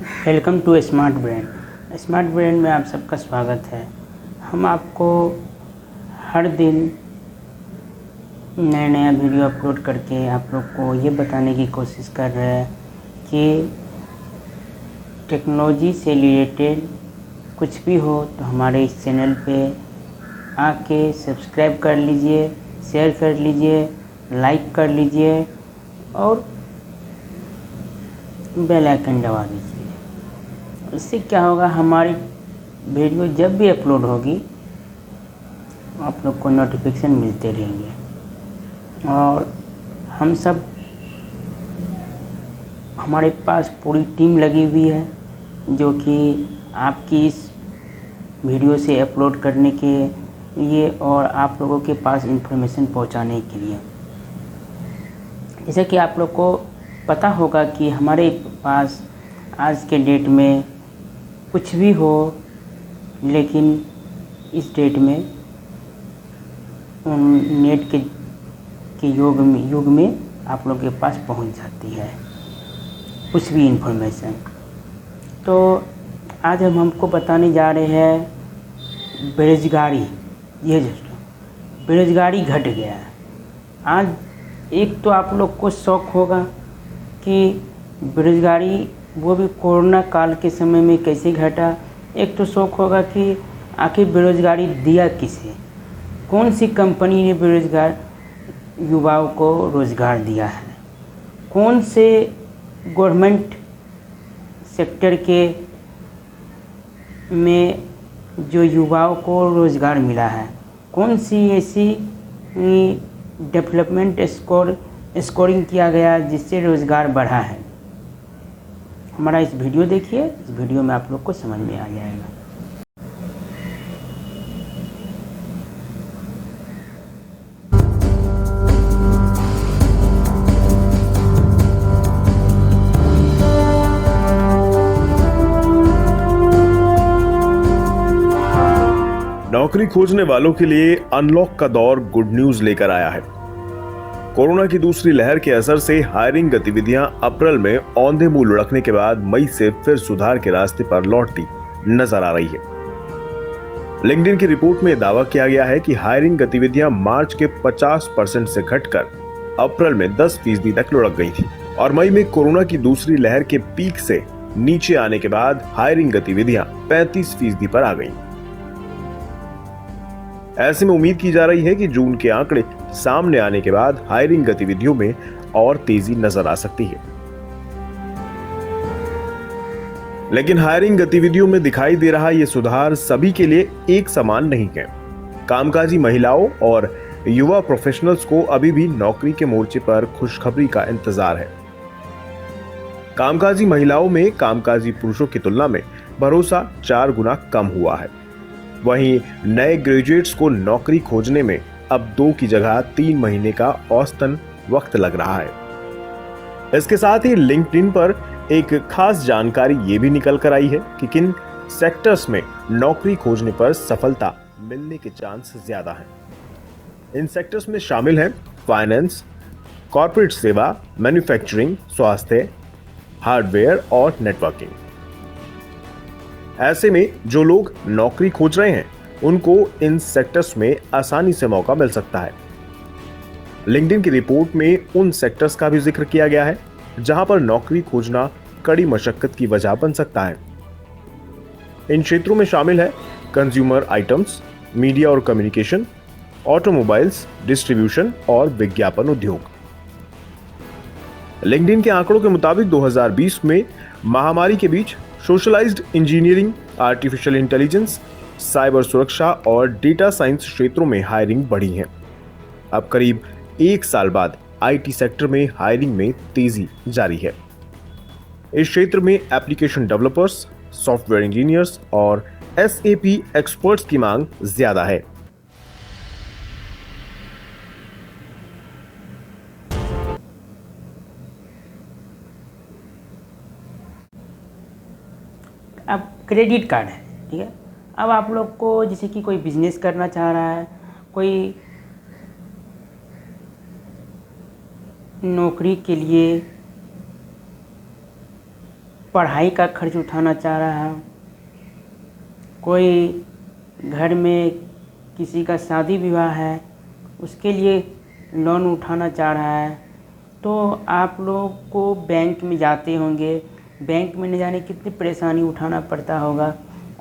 Welcome to smart brain. Smart brain में आप सबका स्वागत है। हम आपको हर दिन नया नया वीडियो अपलोड करके आप लोग को ये बताने की कोशिश कर रहे हैं कि टेक्नोलॉजी से रिलेटेड कुछ भी हो तो हमारे इस चैनल पे आके सब्सक्राइब कर लीजिए, शेयर कर लीजिए, लाइक कर लीजिए और बेल आइकन दबा दीजिए। इससे क्या होगा, हमारी वीडियो जब भी अपलोड होगी आप लोग को नोटिफिकेशन मिलते रहेंगे। और हम सब, हमारे पास पूरी टीम लगी हुई है जो कि आपकी इस वीडियो से अपलोड करने के लिए और आप लोगों के पास इंफॉर्मेशन पहुंचाने के लिए। जैसे कि आप लोग को पता होगा कि हमारे पास आज के डेट में कुछ भी हो, लेकिन इस डेट में नेट के युग में आप लोग के पास पहुंच जाती है कुछ भी इंफॉर्मेशन। तो आज हम हमको बताने जा रहे हैं बेरोजगारी। ये दोस्तों, बेरोजगारी घट गया है। आज एक तो आप लोग को शौक होगा कि बेरोजगारी वो भी कोरोना काल के समय में कैसे घटा। एक तो शौक होगा कि आखिर बेरोजगारी दिया किसे, कौन सी कंपनी ने बेरोजगार युवाओं को रोज़गार दिया है, कौन से गवर्नमेंट सेक्टर के में जो युवाओं को रोज़गार मिला है, कौन सी ऐसी डेवलपमेंट स्कोरिंग किया गया जिससे रोज़गार बढ़ा है। हमारा इस वीडियो देखिए, इस वीडियो में आप लोग को समझ में आ जाएगा। नौकरी खोजने वालों के लिए अनलॉक का दौर गुड न्यूज लेकर आया है। कोरोना की दूसरी लहर के असर से हायरिंग गतिविधियां अप्रैल में औंधे मुंह लुढ़कने के बाद मई से फिर सुधार के रास्ते पर लौटती नजर आ रही है। लिंक्डइन की रिपोर्ट में दावा किया गया है कि हायरिंग गतिविधियां मार्च के 50% से घटकर अप्रैल में 10% तक लुढ़क गई थी और मई में कोरोना की दूसरी लहर के पीक से नीचे आने के बाद हायरिंग गतिविधियां 35% पर आ गईं। ऐसे में उम्मीद की जा रही है कि जून के आंकड़े सामने आने के बाद हायरिंग गतिविधियों में और तेजी नजर आ सकती है। लेकिन हायरिंग गतिविधियों में दिखाई दे रहा यह सुधार सभी के लिए एक समान नहीं है। कामकाजी महिलाओं और युवा प्रोफेशनल्स को अभी भी नौकरी के मोर्चे पर खुशखबरी का इंतजार है। कामकाजी महिलाओं में कामकाजी पुरुषों की तुलना में भरोसा 4 गुना कम हुआ है। वहीं नए ग्रेजुएट्स को नौकरी खोजने में अब 2 की जगह 3 महीने का औसतन वक्त लग रहा है। इसके साथ ही लिंक्डइन पर एक खास जानकारी ये भी निकल कर आई है कि किन सेक्टर्स में नौकरी खोजने पर सफलता मिलने के चांस ज्यादा हैं। इन सेक्टर्स में शामिल हैं फाइनेंस, कॉर्पोरेट सेवा, मैन्युफैक्चरिंग, स्वास्थ्य, हार्डवेयर और नेटवर्किंग। ऐसे में जो लोग नौकरी खोज रहे हैं उनको इन सेक्टर्स में आसानी से मौका मिल सकता है। लिंक्डइन की रिपोर्ट में उन सेक्टर्स का भी जिक्र किया गया है जहां पर नौकरी खोजना कड़ी मशक्कत की वजह बन सकता है। इन क्षेत्रों में शामिल है कंज्यूमर आइटम्स, मीडिया और कम्युनिकेशन, ऑटोमोबाइल्स, डिस्ट्रीब्यूशन और विज्ञापन उद्योग। लिंक्डइन के आंकड़ों के मुताबिक 2020 में महामारी के बीच socialised engineering, artificial intelligence, cyber सुरक्षा और डेटा साइंस क्षेत्रों में हायरिंग बढ़ी है। अब करीब 1 साल बाद आईटी सेक्टर में हायरिंग में तेजी जारी है। इस क्षेत्र में एप्लीकेशन डेवलपर्स, सॉफ्टवेयर इंजीनियर्स और एसएपी एक्सपर्ट्स की मांग ज्यादा है। अब क्रेडिट कार्ड है, ठीक है। अब आप लोग को जैसे कि कोई बिजनेस करना चाह रहा है, कोई नौकरी के लिए पढ़ाई का खर्च उठाना चाह रहा है, कोई घर में किसी का शादी विवाह है उसके लिए लोन उठाना चाह रहा है, तो आप लोग को बैंक में जाते होंगे, बैंक में न जाने कितनी परेशानी उठाना पड़ता होगा,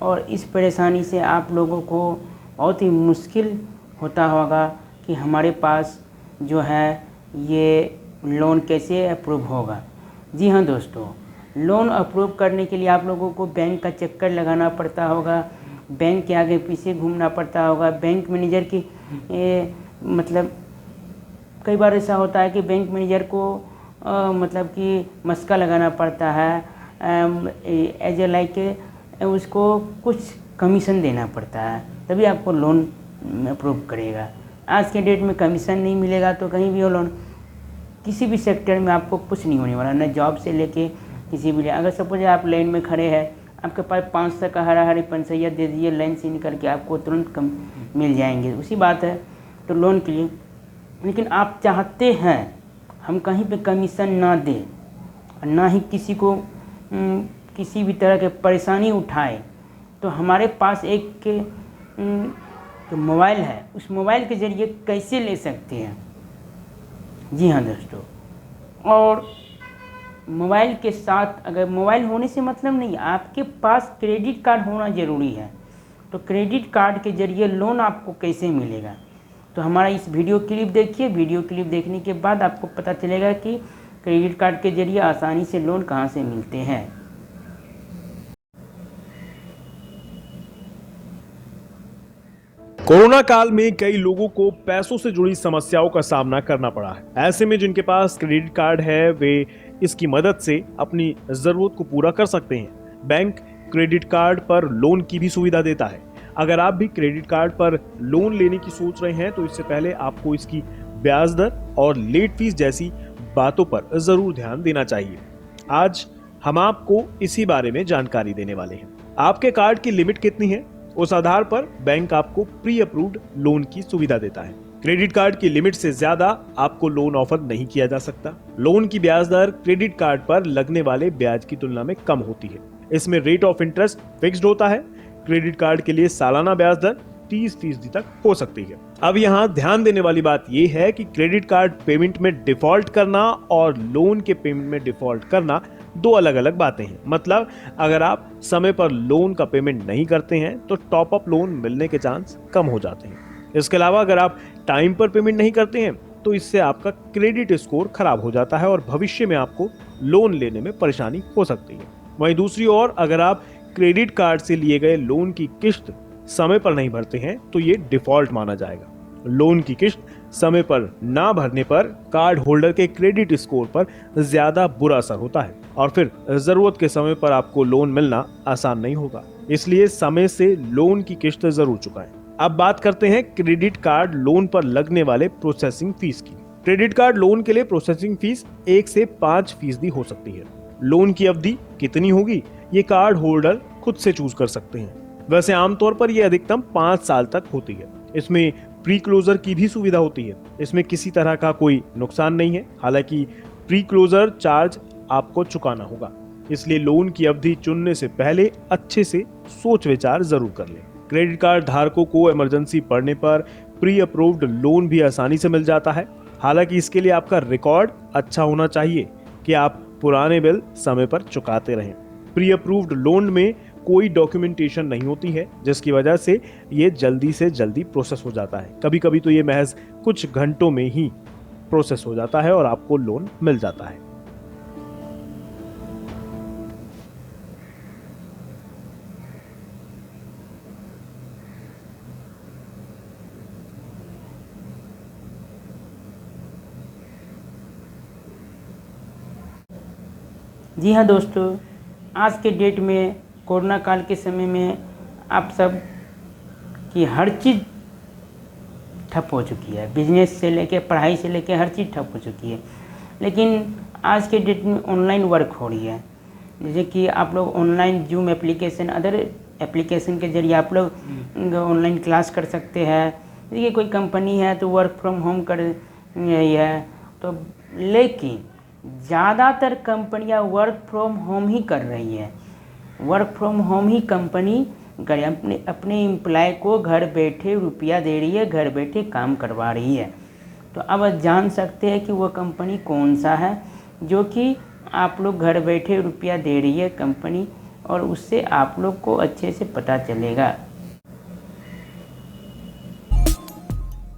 और इस परेशानी से आप लोगों को बहुत ही मुश्किल होता होगा कि हमारे पास जो है ये लोन कैसे अप्रूव होगा। जी हाँ दोस्तों, लोन अप्रूव करने के लिए आप लोगों को बैंक का चक्कर लगाना पड़ता होगा, बैंक के आगे पीछे घूमना पड़ता होगा, बैंक मैनेजर की मतलब कई बार ऐसा होता है कि बैंक मैनेजर को मतलब कि मस्का लगाना पड़ता है, एज ए लाइक उसको कुछ कमीशन देना पड़ता है, तभी आपको लोन अप्रूव करेगा। आज के डेट में कमीशन नहीं मिलेगा तो कहीं भी हो लोन, किसी भी सेक्टर में आपको कुछ नहीं होने वाला, न जॉब से लेके किसी भी। अगर सपोज आप लाइन में खड़े हैं, आपके पास 500 का हरा हरी पंचैया दे दीजिए, लाइन से निकल के आपको तुरंत कम मिल जाएंगे, उसी बात है तो लोन के लिए। लेकिन आप चाहते हैं हम कहीं पे कमीशन ना दें और ना ही किसी को किसी भी तरह के परेशानी उठाए, तो हमारे पास एक जो मोबाइल है उस मोबाइल के ज़रिए कैसे ले सकते हैं। जी हाँ दोस्तों, और मोबाइल के साथ, अगर मोबाइल होने से मतलब नहीं, आपके पास क्रेडिट कार्ड होना ज़रूरी है। तो क्रेडिट कार्ड के ज़रिए लोन आपको कैसे मिलेगा, तो हमारा इस वीडियो क्लिप देखिए। वीडियो क्लिप देखने के बाद आपको पता चलेगा कि क्रेडिट कार्ड के ज़रिए आसानी से लोन कहाँ से मिलते हैं। कोरोना काल में कई लोगों को पैसों से जुड़ी समस्याओं का सामना करना पड़ा है। ऐसे में जिनके पास क्रेडिट कार्ड है वे इसकी मदद से अपनी जरूरत को पूरा कर सकते हैं। बैंक क्रेडिट कार्ड पर लोन की भी सुविधा देता है। अगर आप भी क्रेडिट कार्ड पर लोन लेने की सोच रहे हैं तो इससे पहले आपको इसकी ब्याज दर और लेट फीस जैसी बातों पर जरूर ध्यान देना चाहिए। आज हम आपको इसी बारे में जानकारी देने वाले हैं। आपके कार्ड की लिमिट कितनी है, उस आधार पर बैंक आपको प्री अप्रूव्ड लोन की सुविधा देता है। क्रेडिट कार्ड की लिमिट से ज्यादा आपको लोन ऑफर नहीं किया जा सकता। लोन की ब्याज दर क्रेडिट कार्ड पर लगने वाले ब्याज की तुलना में कम होती है। इसमें रेट ऑफ इंटरेस्ट फिक्स्ड होता है। क्रेडिट कार्ड के लिए सालाना ब्याज दर 30% तक हो सकती है। अब यहाँ ध्यान देने वाली बात यह है कि क्रेडिट कार्ड पेमेंट में डिफॉल्ट करना और लोन के पेमेंट में डिफॉल्ट करना दो अलग अलग बातें हैं। मतलब अगर आप समय पर लोन का पेमेंट नहीं करते हैं तो टॉप अप लोन मिलने के चांस कम हो जाते हैं। इसके अलावा अगर आप टाइम पर पेमेंट नहीं करते हैं तो इससे आपका क्रेडिट स्कोर खराब हो जाता है और भविष्य में आपको लोन लेने में परेशानी हो सकती है। वहीं दूसरी ओर अगर आप क्रेडिट कार्ड से लिए गए लोन की किस्त समय पर नहीं भरते हैं तो ये डिफॉल्ट माना जाएगा। लोन की किस्त समय पर ना भरने पर कार्ड होल्डर के क्रेडिट स्कोर पर ज्यादा बुरा असर होता है और फिर जरूरत के समय पर आपको लोन मिलना आसान नहीं होगा। इसलिए समय से लोन की किस्त जरूर चुकाएं। अब बात करते हैं क्रेडिट कार्ड लोन पर लगने वाले प्रोसेसिंग फीस की। क्रेडिट कार्ड लोन के लिए प्रोसेसिंग फीस 1 से 5% हो सकती है। लोन की अवधि कितनी होगी ये कार्ड होल्डर खुद से चूज कर सकते हैं। वैसे आमतौर पर यह अधिकतम 5 साल तक होती है। इसमें प्री क्लोजर की भी सुविधा होती है। इसमें किसी तरह का कोई नुकसान नहीं है। हालांकि प्री क्लोजर चार्ज आपको चुकाना होगा, इसलिए लोन की अवधि चुनने से पहले अच्छे से सोच विचार जरूर कर लें। क्रेडिट कार्ड धारकों को इमरजेंसी पड़ने पर प्री अप्रूव्ड लोन भी आसानी से मिल जाता है। हालांकि इसके लिए आपका रिकॉर्ड अच्छा होना चाहिए कि आप पुराने बिल समय पर चुकाते रहें। प्री अप्रूव्ड लोन में कोई डॉक्यूमेंटेशन नहीं होती है, जिसकी वजह से ये जल्दी से जल्दी प्रोसेस हो जाता है। कभी कभी तो ये महज कुछ घंटों में ही प्रोसेस हो जाता है और आपको लोन मिल जाता है। जी हाँ दोस्तों, आज के डेट में कोरोना काल के समय में आप सब की हर चीज़ ठप हो चुकी है। बिजनेस से लेके पढ़ाई से लेके हर चीज़ ठप हो चुकी है। लेकिन आज के डेट में ऑनलाइन वर्क हो रही है। जैसे कि आप लोग online zoom application, other application के ज़रिए आप लोग ऑनलाइन क्लास कर सकते हैं। देखिए कोई कंपनी है तो वर्क फ्रॉम होम कर रही है, तो लेकिन ज़्यादातर कंपनियां वर्क फ्रॉम होम ही कर रही है। Work from home he company अपने एम्प्लॉय को घर बैठे रुपया दे रही है, घर बैठे काम करवा रही है। तो अब जान सकते हैं कि वो कंपनी कौन सा है जो कि आप लोग घर बैठे रुपया दे रही है कंपनी, और उससे आप लोग को अच्छे से पता चलेगा।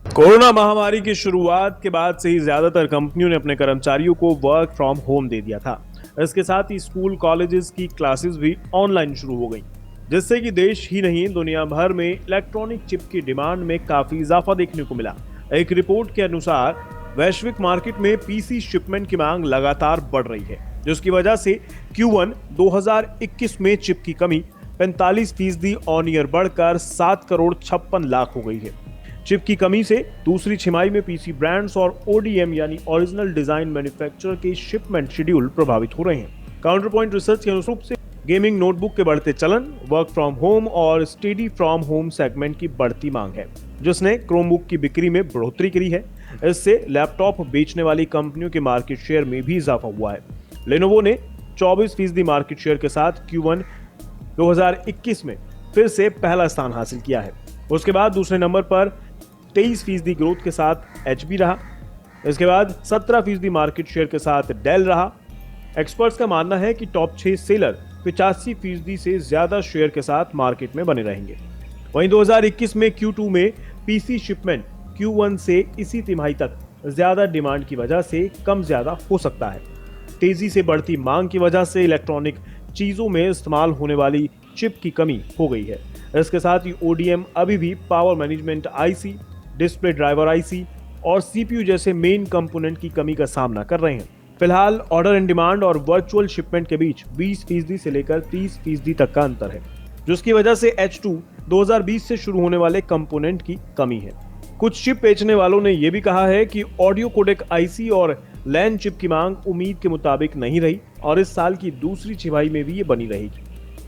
कोरोना महामारी की शुरुआत के बाद से ही ज्यादातर कंपनियों ने अपने कर्मचारियों को वर्क फ्रॉम होम दे दिया था। इसके साथ ही स्कूल कॉलेजेस की क्लासेस भी ऑनलाइन शुरू हो गई, जिससे कि देश ही नहीं दुनिया भर में इलेक्ट्रॉनिक चिप की डिमांड में काफी इजाफा देखने को मिला। एक रिपोर्ट के अनुसार वैश्विक मार्केट में पीसी शिपमेंट की मांग लगातार बढ़ रही है, जिसकी वजह से Q1 2021 में चिप की कमी 45% ऑन ईयर बढ़कर 7 करोड़ 56 लाख हो गई है। चिप की कमी से दूसरी छिमाही में पीसी ब्रांड्स और ODM यानी ओरिजिनल डिजाइन मैन्युफैक्चरर के शिपमेंट शेड्यूल प्रभावित हो रहे हैं। काउंटर पॉइंट रिसर्च के अनुसार से गेमिंग नोटबुक के बढ़ते चलन, वर्क फ्रॉम होम और स्टडी फ्रॉम होम सेगमेंट की बढ़ती मांग है, जिसने क्रोमबुक की बिक्री में बढ़ोतरी करी है। इससे लैपटॉप बेचने वाली कंपनियों के मार्केट शेयर में भी इजाफा हुआ है। लेनोवो ने 24% मार्केट शेयर के साथ Q1 2021 में फिर से पहला स्थान हासिल किया है। उसके बाद दूसरे नंबर पर 23% ग्रोथ के साथ HP रहा। इसके बाद 17% मार्केट शेयर के साथ डेल रहा। एक्सपर्ट्स का मानना है कि टॉप 6 सेलर 85% से ज्यादा शेयर के साथ मार्केट में बने रहेंगे। वहीं 2021 में Q2 में पीसी शिपमेंट Q1 से इसी तिमाही तक ज्यादा डिमांड की वजह से कम ज्यादा हो सकता है। तेजी से बढ़ती मांग की वजह से इलेक्ट्रॉनिक चीजों में इस्तेमाल होने वाली चिप की कमी हो गई है। इसके साथ ही ODM अभी भी power management IC, display driver IC और CPU जैसे मेन कंपोनेंट की कमी का सामना कर रहे हैं। फिलहाल ऑर्डर एंड डिमांड और वर्चुअल शिपमेंट के बीच 20% से लेकर 30% तक का अंतर है, जिसकी वजह से H2 2020 से शुरू होने वाले कंपोनेंट की कमी है। कुछ चिप बेचने वालों ने यह भी कहा है कि ऑडियो कोडेक IC और लैन चिप की मांग उम्मीद के मुताबिक नहीं रही और इस साल की दूसरी छिमाही में भी ये बनी रहेगी।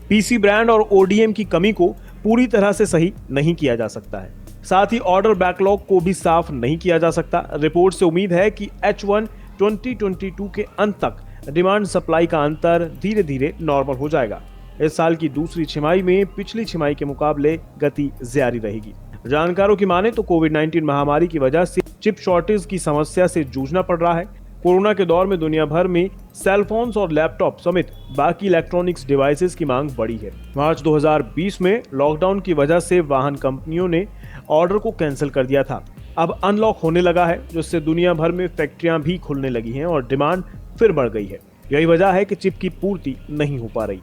पीसी ब्रांड और ODM की कमी को पूरी तरह से सही नहीं किया जा सकता है, साथ ही ऑर्डर बैकलॉग को भी साफ नहीं किया जा सकता। रिपोर्ट से उम्मीद है कि H1 2022 के अंत तक डिमांड सप्लाई का अंतर धीरे धीरे नॉर्मल हो जाएगा। इस साल की दूसरी छिमाही में पिछली छिमाही के मुकाबले गति जारी रहेगी। जानकारों की माने तो कोविड-19 महामारी की वजह से चिप शॉर्टेज की समस्या से जूझना पड़ रहा है। कोरोना के दौर में दुनिया भर में सेलफोन्स और लैपटॉप समेत बाकी इलेक्ट्रॉनिक्स डिवाइसेस की मांग बढ़ी है। मार्च 2020 में लॉकडाउन की वजह से वाहन कंपनियों ने ऑर्डर को कैंसिल कर दिया था। अब अनलॉक होने लगा है, जिससे दुनिया भर में फैक्ट्रियां भी खुलने लगी हैं और डिमांड फिर बढ़ गई है। यही वजह है कि चिप की पूर्ति नहीं हो पा रही।